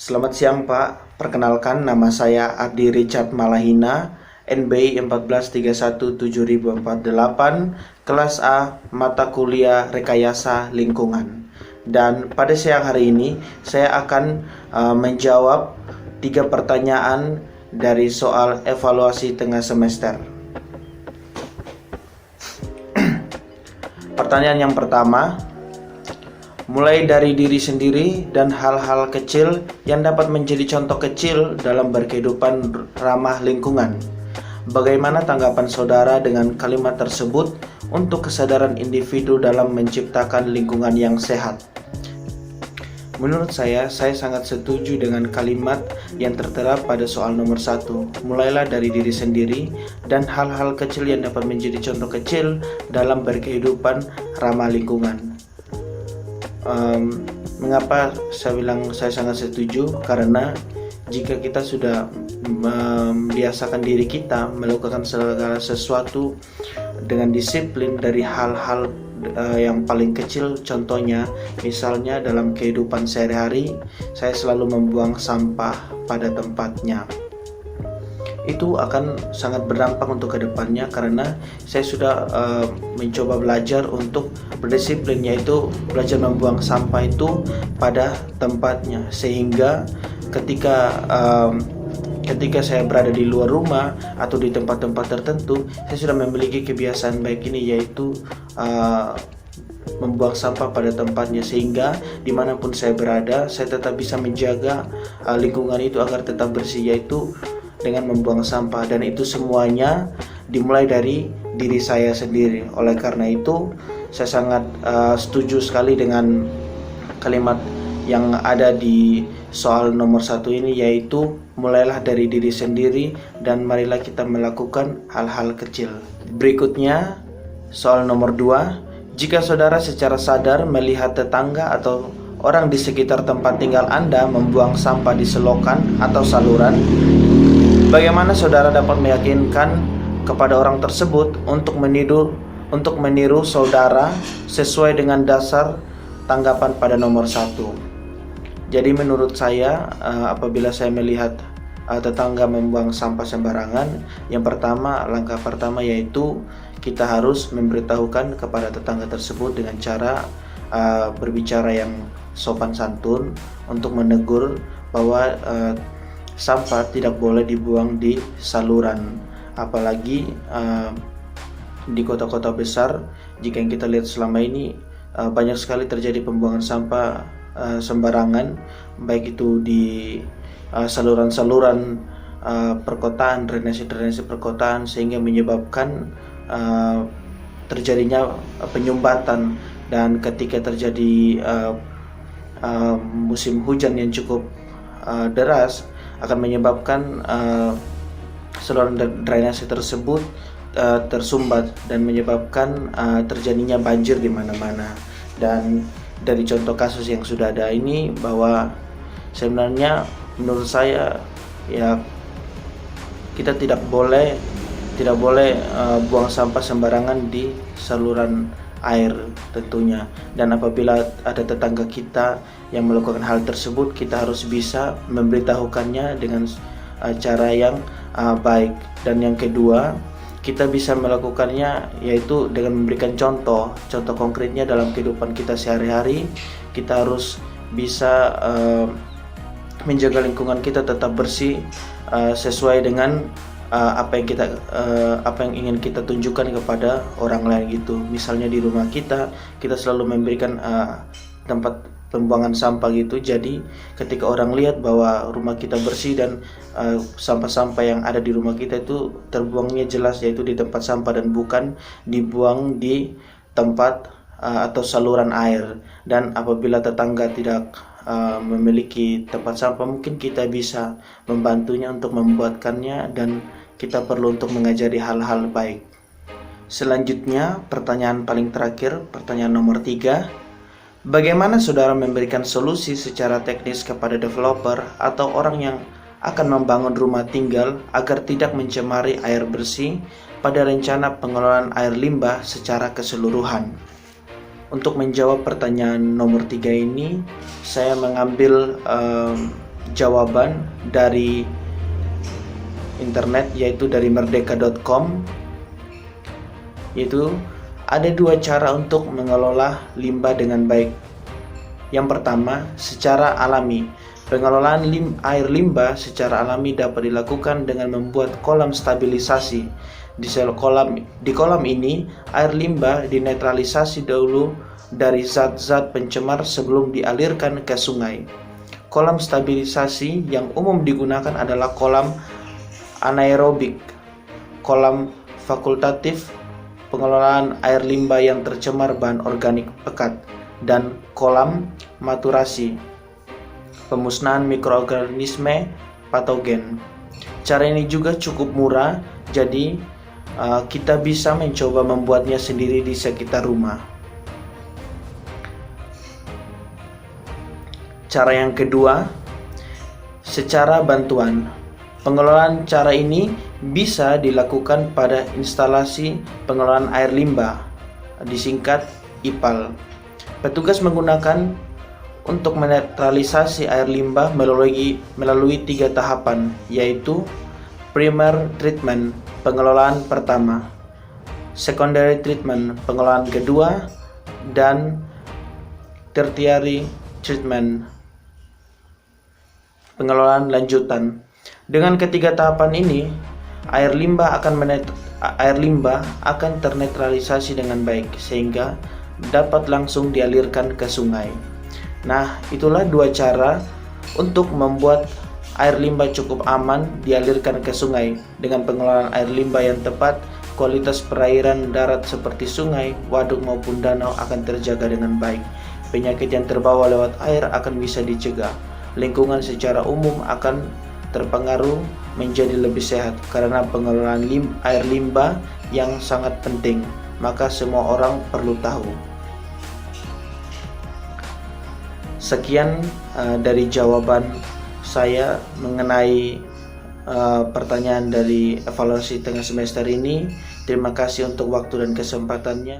Selamat siang Pak, perkenalkan nama saya Ardi Richard Malahina, NBI 1431748, kelas A, mata kuliah Rekayasa Lingkungan. Dan pada siang hari ini saya akan menjawab 3 pertanyaan dari soal evaluasi tengah semester. Pertanyaan yang pertama, mulai dari diri sendiri dan hal-hal kecil yang dapat menjadi contoh kecil dalam berkehidupan ramah lingkungan. Bagaimana tanggapan saudara dengan kalimat tersebut untuk kesadaran individu dalam menciptakan lingkungan yang sehat? Menurut saya sangat setuju dengan kalimat yang tertera pada soal nomor 1. Mulailah dari diri sendiri dan hal-hal kecil yang dapat menjadi contoh kecil dalam berkehidupan ramah lingkungan. Mengapa saya bilang saya sangat setuju? Karena jika kita sudah membiasakan diri kita melakukan segala sesuatu dengan disiplin dari hal-hal yang paling kecil, contohnya misalnya dalam kehidupan sehari-hari saya selalu membuang sampah pada tempatnya, itu akan sangat berdampak untuk kedepannya karena saya sudah mencoba belajar untuk berdisiplin, yaitu belajar membuang sampah itu pada tempatnya, sehingga ketika saya berada di luar rumah atau di tempat-tempat tertentu, saya sudah memiliki kebiasaan baik ini, yaitu membuang sampah pada tempatnya, sehingga dimanapun saya berada saya tetap bisa menjaga lingkungan itu agar tetap bersih, yaitu dengan membuang sampah. Dan itu semuanya dimulai dari diri saya sendiri. Oleh karena itu saya sangat setuju sekali dengan kalimat yang ada di soal nomor 1 ini, yaitu mulailah dari diri sendiri dan marilah kita melakukan hal-hal kecil. Berikutnya soal nomor 2, jika saudara secara sadar melihat tetangga atau orang di sekitar tempat tinggal Anda membuang sampah di selokan atau saluran, bagaimana saudara dapat meyakinkan kepada orang tersebut untuk meniru saudara sesuai dengan dasar tanggapan pada nomor 1? Jadi menurut saya apabila saya melihat tetangga membuang sampah sembarangan, langkah pertama yaitu kita harus memberitahukan kepada tetangga tersebut dengan cara berbicara yang sopan santun untuk menegur bahwa sampah tidak boleh dibuang di saluran, apalagi di kota-kota besar. Jika yang kita lihat selama ini banyak sekali terjadi pembuangan sampah sembarangan, baik itu di saluran-saluran perkotaan, drainase perkotaan, sehingga menyebabkan terjadinya penyumbatan. Dan ketika terjadi musim hujan yang cukup deras, akan menyebabkan saluran drainase tersebut tersumbat dan menyebabkan terjadinya banjir di mana-mana. Dan dari contoh kasus yang sudah ada ini, bahwa sebenarnya menurut saya ya kita tidak boleh buang sampah sembarangan di saluran air tentunya. Dan apabila ada tetangga kita yang melakukan hal tersebut, kita harus bisa memberitahukannya dengan cara yang baik. Dan yang kedua, kita bisa melakukannya yaitu dengan memberikan contoh konkretnya dalam kehidupan kita sehari-hari. Kita harus bisa menjaga lingkungan kita tetap bersih sesuai dengan apa yang ingin kita tunjukkan kepada orang lain gitu. Misalnya di rumah kita selalu memberikan tempat pembuangan sampah gitu. Jadi ketika orang lihat bahwa rumah kita bersih dan sampah-sampah yang ada di rumah kita itu terbuangnya jelas, yaitu di tempat sampah dan bukan dibuang di tempat atau saluran air. Dan apabila tetangga tidak memiliki tempat sampah, mungkin kita bisa membantunya untuk membuatkannya, dan kita perlu untuk mengajari hal-hal baik. Selanjutnya, pertanyaan paling terakhir, pertanyaan nomor 3. Bagaimana saudara memberikan solusi secara teknis kepada developer atau orang yang akan membangun rumah tinggal agar tidak mencemari air bersih pada rencana pengelolaan air limbah secara keseluruhan? Untuk menjawab pertanyaan nomor 3 ini, saya mengambil jawaban dari internet, yaitu dari merdeka.com, yaitu ada dua cara untuk mengelola limbah dengan baik. Yang pertama, secara alami. Pengelolaan air limbah secara alami dapat dilakukan dengan membuat kolam stabilisasi. Di kolam ini, air limbah dinetralisasi dahulu dari zat-zat pencemar sebelum dialirkan ke sungai. Kolam stabilisasi yang umum digunakan adalah kolam anaerobik, kolam fakultatif pengelolaan air limbah yang tercemar bahan organik pekat, dan kolam maturasi pemusnahan mikroorganisme patogen. Cara ini juga cukup murah, jadi kita bisa mencoba membuatnya sendiri di sekitar rumah. Cara yang kedua, secara bantuan. Pengelolaan cara ini bisa dilakukan pada instalasi pengelolaan air limbah, disingkat IPAL. Petugas menggunakan untuk menetralisasi air limbah melalui 3 tahapan, yaitu primer treatment, pengelolaan pertama, secondary treatment, pengelolaan kedua, dan tertiary treatment, pengelolaan lanjutan. Dengan ketiga tahapan ini, air limbah akan ternetralisasi dengan baik sehingga dapat langsung dialirkan ke sungai. Nah, itulah dua cara untuk membuat air limbah cukup aman dialirkan ke sungai. Dengan pengelolaan air limbah yang tepat, kualitas perairan darat seperti sungai, waduk maupun danau akan terjaga dengan baik. Penyakit yang terbawa lewat air akan bisa dicegah. Lingkungan secara umum akan terpengaruh menjadi lebih sehat karena pengelolaan air limbah yang sangat penting, maka semua orang perlu tahu. Sekian dari jawaban saya mengenai pertanyaan dari evaluasi tengah semester ini. Terima kasih untuk waktu dan kesempatannya.